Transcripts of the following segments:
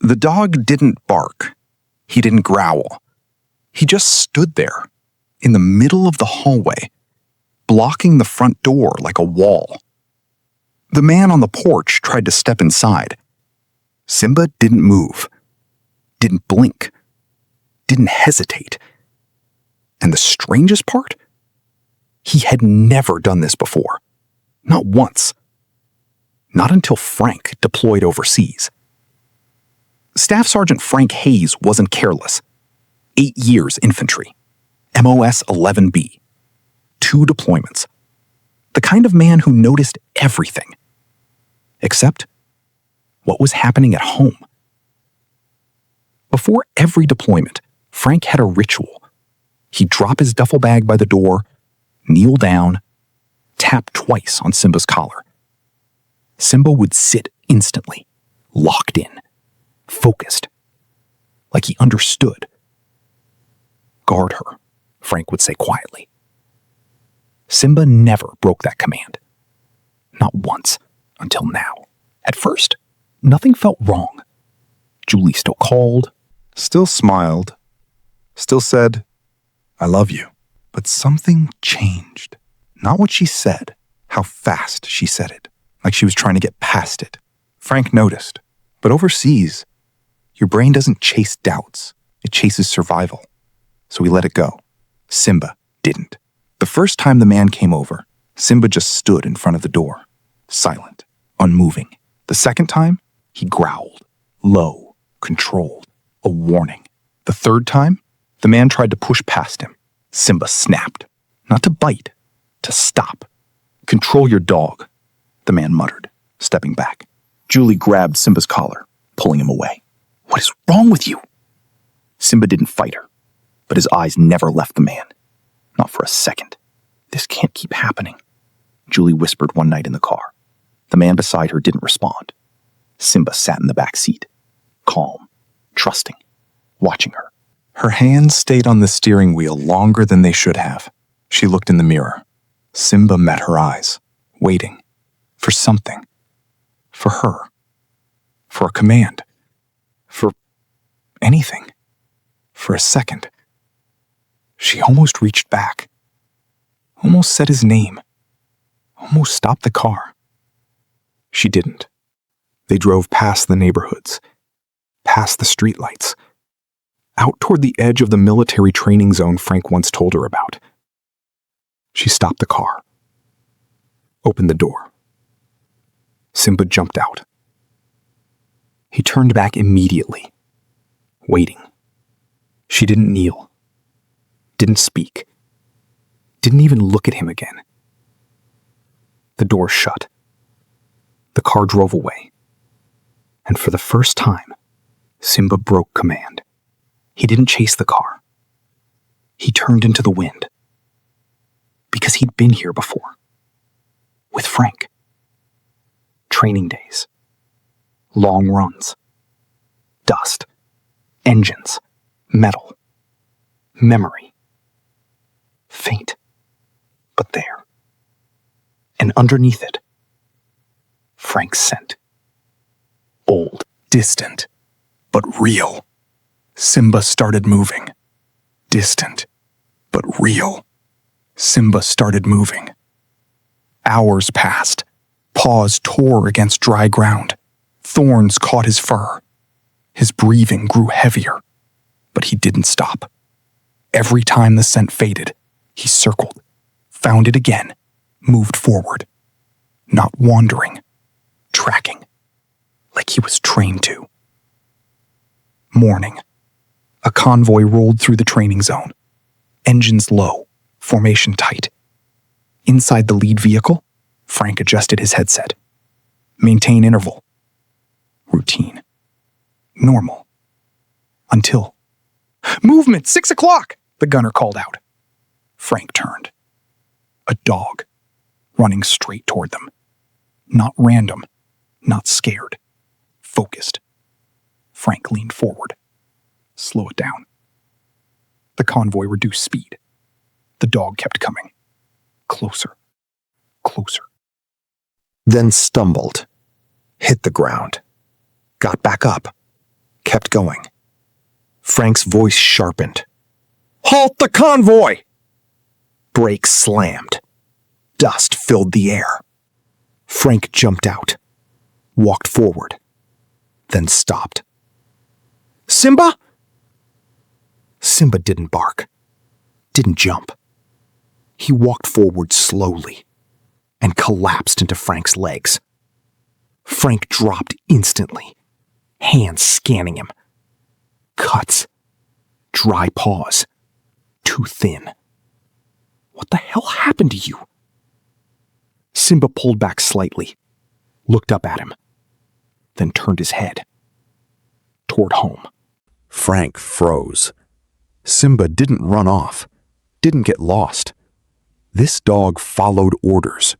The dog didn't bark. He didn't growl. He just stood there, in the middle of the hallway, blocking the front door like a wall. The man on the porch tried to step inside. Simba didn't move, didn't blink, didn't hesitate. And the strangest part? He had never done this before. Not once. Not until Frank deployed overseas. Staff Sergeant Frank Hayes wasn't careless. 8 years infantry. MOS 11B. 2 deployments. The kind of man who noticed everything. Except what was happening at home. Before every deployment, Frank had a ritual. He'd drop his duffel bag by the door, kneel down, tap twice on Simba's collar. Simba would sit instantly, locked in, focused, like he understood. "Guard her," Frank would say quietly. Simba never broke that command. Not once, until now. At first, nothing felt wrong. Julie still called, still smiled, still said, "I love you." But something changed. Not what she said, how fast she said it, like she was trying to get past it. Frank noticed. But overseas, your brain doesn't chase doubts. It chases survival. So he let it go. Simba didn't. The first time the man came over, Simba just stood in front of the door, silent, unmoving. The second time, he growled, low, controlled, a warning. The third time, the man tried to push past him. Simba snapped. Not to bite, to stop. "Control your dog," the man muttered, stepping back. Julie grabbed Simba's collar, pulling him away. "What is wrong with you?" Simba didn't fight her, but his eyes never left the man. Not for a second. "This can't keep happening," Julie whispered one night in the car. The man beside her didn't respond. Simba sat in the back seat, calm, trusting, watching her. Her hands stayed on the steering wheel longer than they should have. She looked in the mirror. Simba met her eyes, waiting. For something. For her. For a command. For anything. For a second. She almost reached back. Almost said his name. Almost stopped the car. She didn't. They drove past the neighborhoods. Past the streetlights. Out toward the edge of the military training zone Frank once told her about. She stopped the car. Opened the door. Simba jumped out. He turned back immediately, waiting. She didn't kneel. Didn't speak. Didn't even look at him again. The door shut. The car drove away. And for the first time, Simba broke command. He didn't chase the car. He turned into the wind. Because he'd been here before. With Frank. Training days. Long runs. Dust. Engines. Metal. Memory. Faint. But there. And underneath it, Frank's scent. Old. Distant. But real. Simba started moving. Distant. But real. Simba started moving. Hours passed. Paws tore against dry ground. Thorns caught his fur. His breathing grew heavier. But he didn't stop. Every time the scent faded, he circled, found it again, moved forward. Not wandering. Tracking. Like he was trained to. Morning. A convoy rolled through the training zone. Engines low, formation tight. Inside the lead vehicle, Frank adjusted his headset. Maintain interval. Routine. Normal. Until... "Movement! 6 o'clock!" the gunner called out. Frank turned. A dog, running straight toward them. Not random, not scared. Focused. Frank leaned forward. Slow it down. The convoy reduced speed. The dog kept coming. Closer. Closer. Then stumbled. Hit the ground. Got back up. kept going. Frank's voice sharpened. "Halt the convoy!" Brakes slammed. Dust filled the air. Frank jumped out, walked forward, then stopped. "Simba?" Simba didn't bark, didn't jump. He walked forward slowly and collapsed into Frank's legs. Frank dropped instantly, hands scanning him. Cuts, dry paws, too thin. What the hell happened to you? Simba pulled back slightly, looked up at him, then turned his head toward home. Frank froze. Simba didn't run off, didn't get lost. This dog followed orders,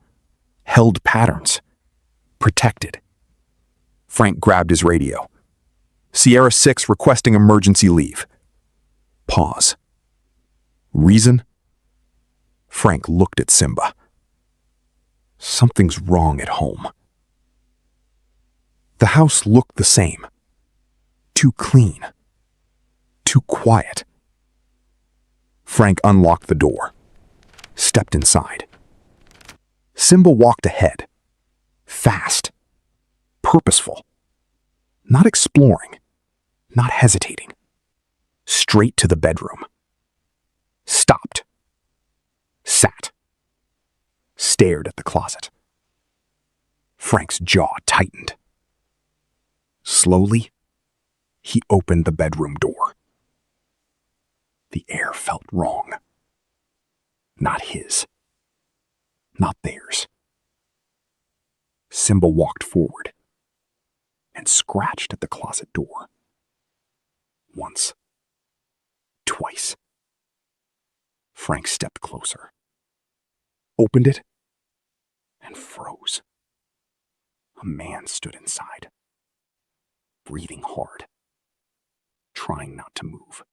held patterns, protected. Frank grabbed his radio. Sierra 6 requesting emergency leave. Pause. Reason? Frank looked at Simba. Something's wrong at home. The house looked the same. Too clean. Too quiet. Frank unlocked the door, stepped inside. Simba walked ahead, fast, purposeful, not exploring, not hesitating, straight to the bedroom. Stopped, sat, stared at the closet. Frank's jaw tightened. Slowly, he opened the bedroom door. The air felt wrong. Not his. Not theirs. Simba walked forward and scratched at the closet door. Once. Twice. Frank stepped closer, opened it, and froze. A man stood inside, breathing hard, trying not to move.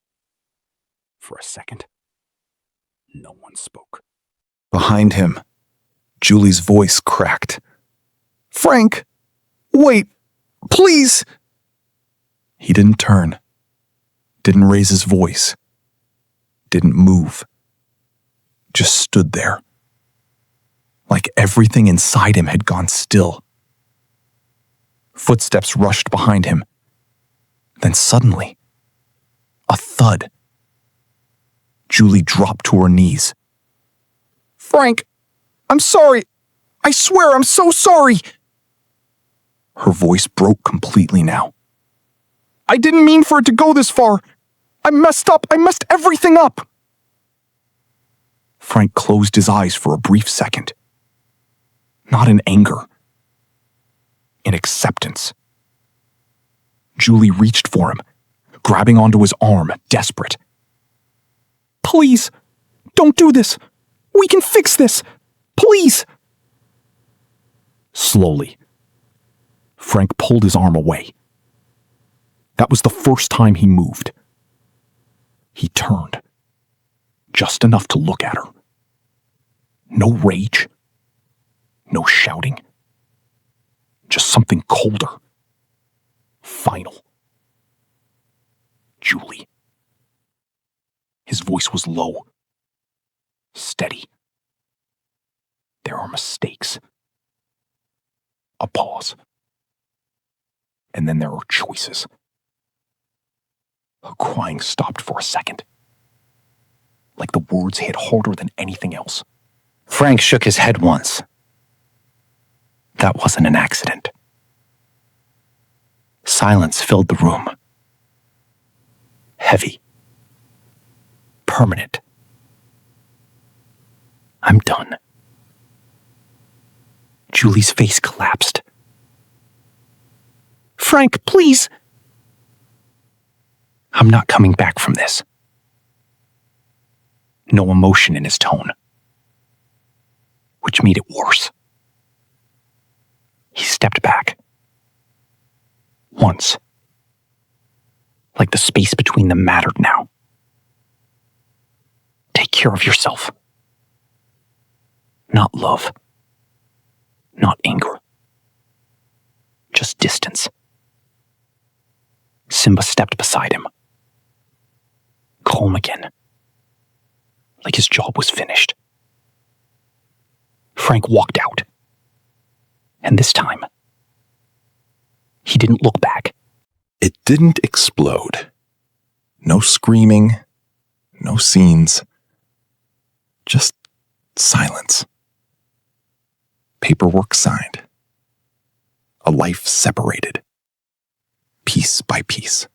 For a second, no one spoke. Behind him, Julie's voice cracked. "Frank! Wait! Please!" He didn't turn, didn't raise his voice, didn't move. Just stood there, like everything inside him had gone still. Footsteps rushed behind him. Then suddenly, a thud. Julie dropped to her knees. "Frank, I'm sorry. I swear I'm so sorry." Her voice broke completely now. "I didn't mean for it to go this far. I messed up. I messed everything up." Frank closed his eyes for a brief second. Not in anger. In acceptance. Julie reached for him, grabbing onto his arm, desperate. "Please, don't do this. We can fix this. Please." Slowly, Frank pulled his arm away. That was the first time he moved. He turned, just enough to look at her. No rage, no shouting, just something colder, final. "Julie." His voice was low, steady. "There are mistakes." A pause. And then there are choices. Her crying stopped for a second, like the words hit harder than anything else. Frank shook his head once. That wasn't an accident. Silence filled the room. Heavy. Permanent. "I'm done." Julie's face collapsed. "Frank, please." "I'm not coming back from this." No emotion in his tone, which made it worse. He stepped back. Once. Like the space between them mattered now. "Take care of yourself." Not love. Not anger. Just distance. Simba stepped beside him. Calm again. Like his job was finished. Frank walked out. And this time, he didn't look back. It didn't explode. No screaming, no scenes. Just silence. Paperwork signed. A life separated. Piece by piece.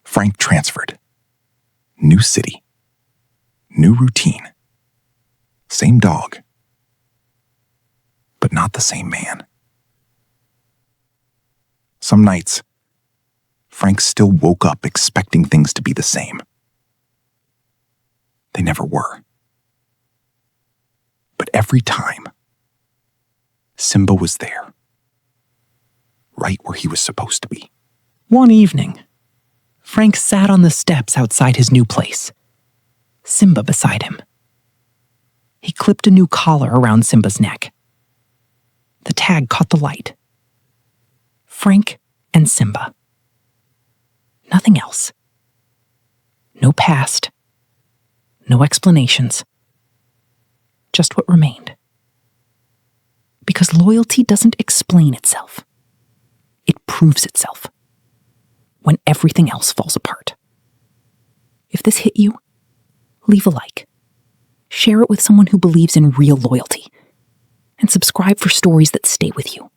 Frank transferred. New city. New routine. Same dog. But not the same man. Some nights, Frank still woke up expecting things to be the same. They never were. But every time, Simba was there. Right where he was supposed to be. One evening, Frank sat on the steps outside his new place, Simba beside him. He clipped a new collar around Simba's neck. The tag caught the light. Frank and Simba. Nothing else. No past. No explanations. Just what remained. Because loyalty doesn't explain itself. It proves itself. When everything else falls apart. If this hit you, leave a like. Share it with someone who believes in real loyalty. And subscribe for stories that stay with you.